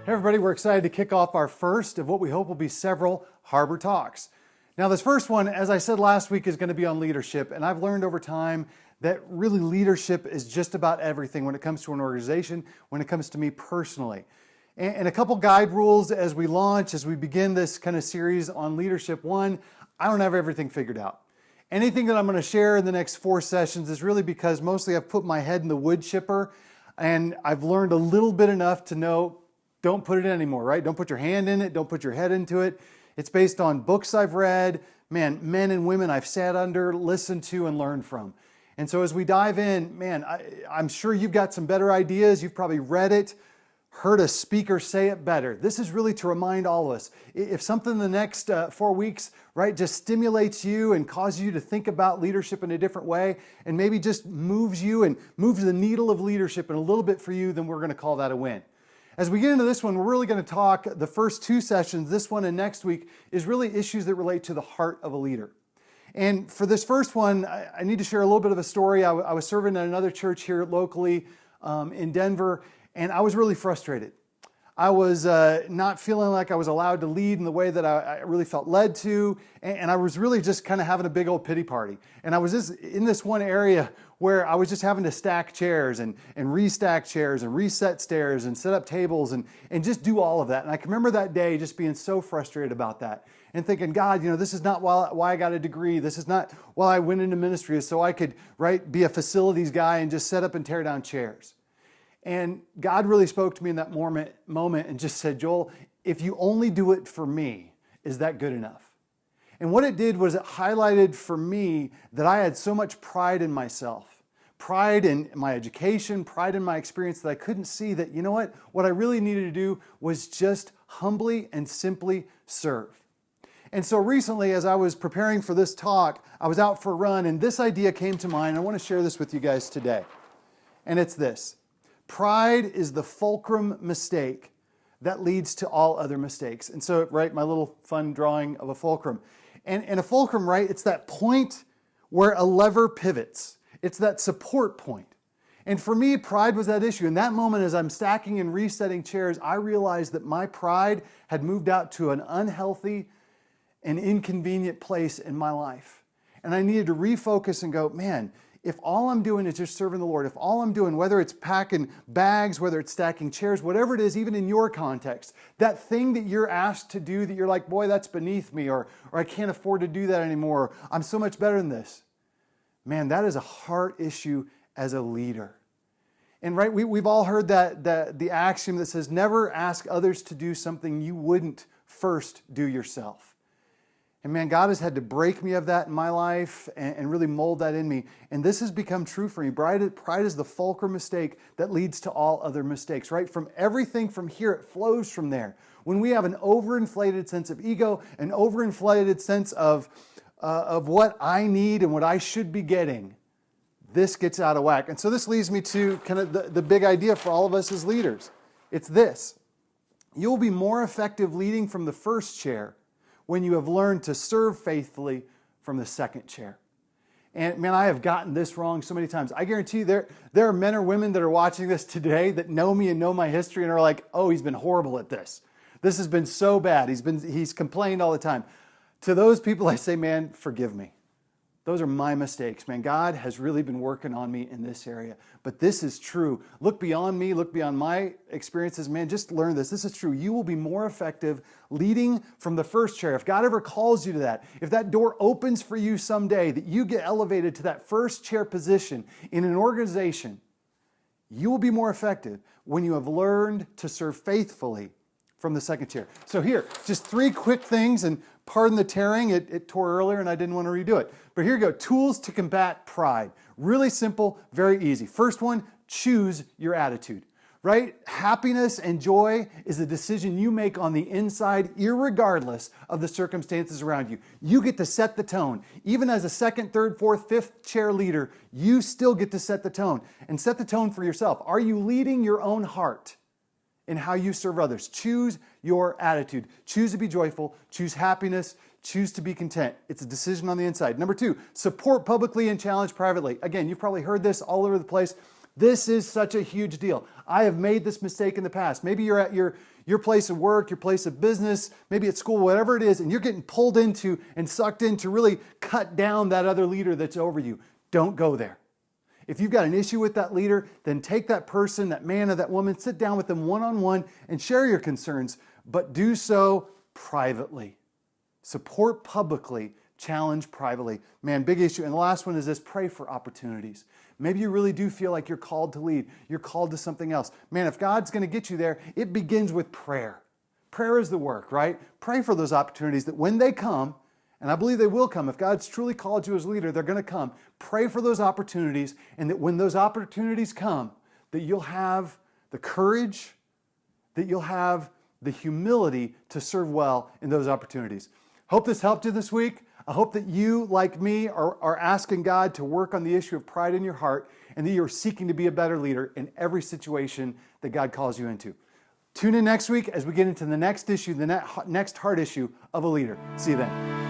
Hey everybody, we're excited to kick off our first of what we hope will be several Harbor Talks. Now this first one, as I said last week, is going to be on leadership, and I've learned over time that really leadership is just about everything when it comes to an organization, when it comes to me personally. And a couple guide rules as we launch, as we begin this kind of series on leadership. One, I don't have everything figured out. Anything that I'm going to share in the next 4 sessions is really because mostly I've put my head in the wood chipper and I've learned a little bit enough to know don't put it in anymore, right? Don't put your hand in it. Don't put your head into it. It's based on books I've read, men and women I've sat under, listened to, and learned from. And so as we dive in, I'm sure you've got some better ideas. You've probably read it, heard a speaker say it better. This is really to remind all of us. If something in the next 4 weeks, right, just stimulates you and causes you to think about leadership in a different way, and maybe just moves you and moves the needle of leadership in a little bit for you, then we're going to call that a win. As we get into this one, we're really going to talk, the first 2 sessions, this one and next week, is really issues that relate to the heart of a leader. And for this first one, I need to share a little bit of a story. I was serving at another church here locally in Denver, and I was really frustrated. I was not feeling like I was allowed to lead in the way that I really felt led to, and I was really just kind of having a big old pity party. And I was just in this one area where I was just having to stack chairs and restack chairs and reset stairs and set up tables and just do all of that. And I can remember that day just being so frustrated about that and thinking, God, this is not why I got a degree. This is not why I went into ministry, so I could, right, be a facilities guy and just set up and tear down chairs. And God really spoke to me in that moment and just said, Joel, if you only do it for me, is that good enough? And what it did was it highlighted for me that I had so much pride in myself, pride in my education, pride in my experience that I couldn't see that, what I really needed to do was just humbly and simply serve. And so recently, as I was preparing for this talk, I was out for a run and this idea came to mind. I want to share this with you guys today. And it's this. Pride is the fulcrum mistake that leads to all other mistakes. And so, right, my little fun drawing of a fulcrum. And a fulcrum, right, it's that point where a lever pivots. It's that support point. And for me, pride was that issue. In that moment, as I'm stacking and resetting chairs, I realized that my pride had moved out to an unhealthy and inconvenient place in my life. And I needed to refocus and go, man, if all I'm doing is just serving the Lord, if all I'm doing, whether it's packing bags, whether it's stacking chairs, whatever it is, even in your context, that thing that you're asked to do that you're like, boy, that's beneath me, or I can't afford to do that anymore, or I'm so much better than this. Man, that is a heart issue as a leader. And right, we've all heard that the axiom that says, never ask others to do something you wouldn't first do yourself. And man, God has had to break me of that in my life and really mold that in me. And this has become true for me. Pride is the fulcrum mistake that leads to all other mistakes, right? From everything from here, it flows from there. When we have an overinflated sense of ego, an overinflated sense of what I need and what I should be getting, this gets out of whack. And so this leads me to kind of the big idea for all of us as leaders. It's this. You'll be more effective leading from the first chair when you have learned to serve faithfully from the second chair. And man, I have gotten this wrong so many times. I guarantee you there are men or women that are watching this today that know me and know my history and are like, oh, he's been horrible at this. This has been so bad. He's complained all the time. To those people, I say, man, forgive me. Those are my mistakes, man. God has really been working on me in this area. But this is true. Look beyond me, look beyond my experiences. Man, just learn this. This is true. You will be more effective leading from the first chair. If God ever calls you to that, if that door opens for you someday, that you get elevated to that first chair position in an organization, you will be more effective when you have learned to serve faithfully from the second chair. So here, just 3 quick things, and pardon the tearing, it tore earlier and I didn't want to redo it. But here you go, tools to combat pride. Really simple, very easy. First one, choose your attitude, right? Happiness and joy is a decision you make on the inside, irregardless of the circumstances around you. You get to set the tone. Even as a second, third, fourth, fifth chair leader, you still get to set the tone and set the tone for yourself. Are you leading your own heart in how you serve others? Choose your attitude. Choose to be joyful. Choose happiness. Choose to be content. It's a decision on the inside. Number 2, support publicly and challenge privately. Again, you've probably heard this all over the place. This is such a huge deal. I have made this mistake in the past. Maybe you're at your place of work, your place of business, maybe at school, whatever it is, and you're getting pulled into and sucked in to really cut down that other leader that's over you. Don't go there. If you've got an issue with that leader, then take that person, that man or that woman, sit down with them one-on-one and share your concerns, but do so privately. Support publicly, challenge privately. Man, big issue. And the last one is this: pray for opportunities. Maybe you really do feel like you're called to lead. You're called to something else. Man, if God's going to get you there, it begins with prayer. Prayer is the work, right? Pray for those opportunities that when they come, and I believe they will come. If God's truly called you as leader, they're going to come. Pray for those opportunities, and that when those opportunities come, that you'll have the courage, that you'll have the humility to serve well in those opportunities. Hope this helped you this week. I hope that you, like me, are asking God to work on the issue of pride in your heart, and that you're seeking to be a better leader in every situation that God calls you into. Tune in next week as we get into the next issue, the next hard issue of a leader. See you then.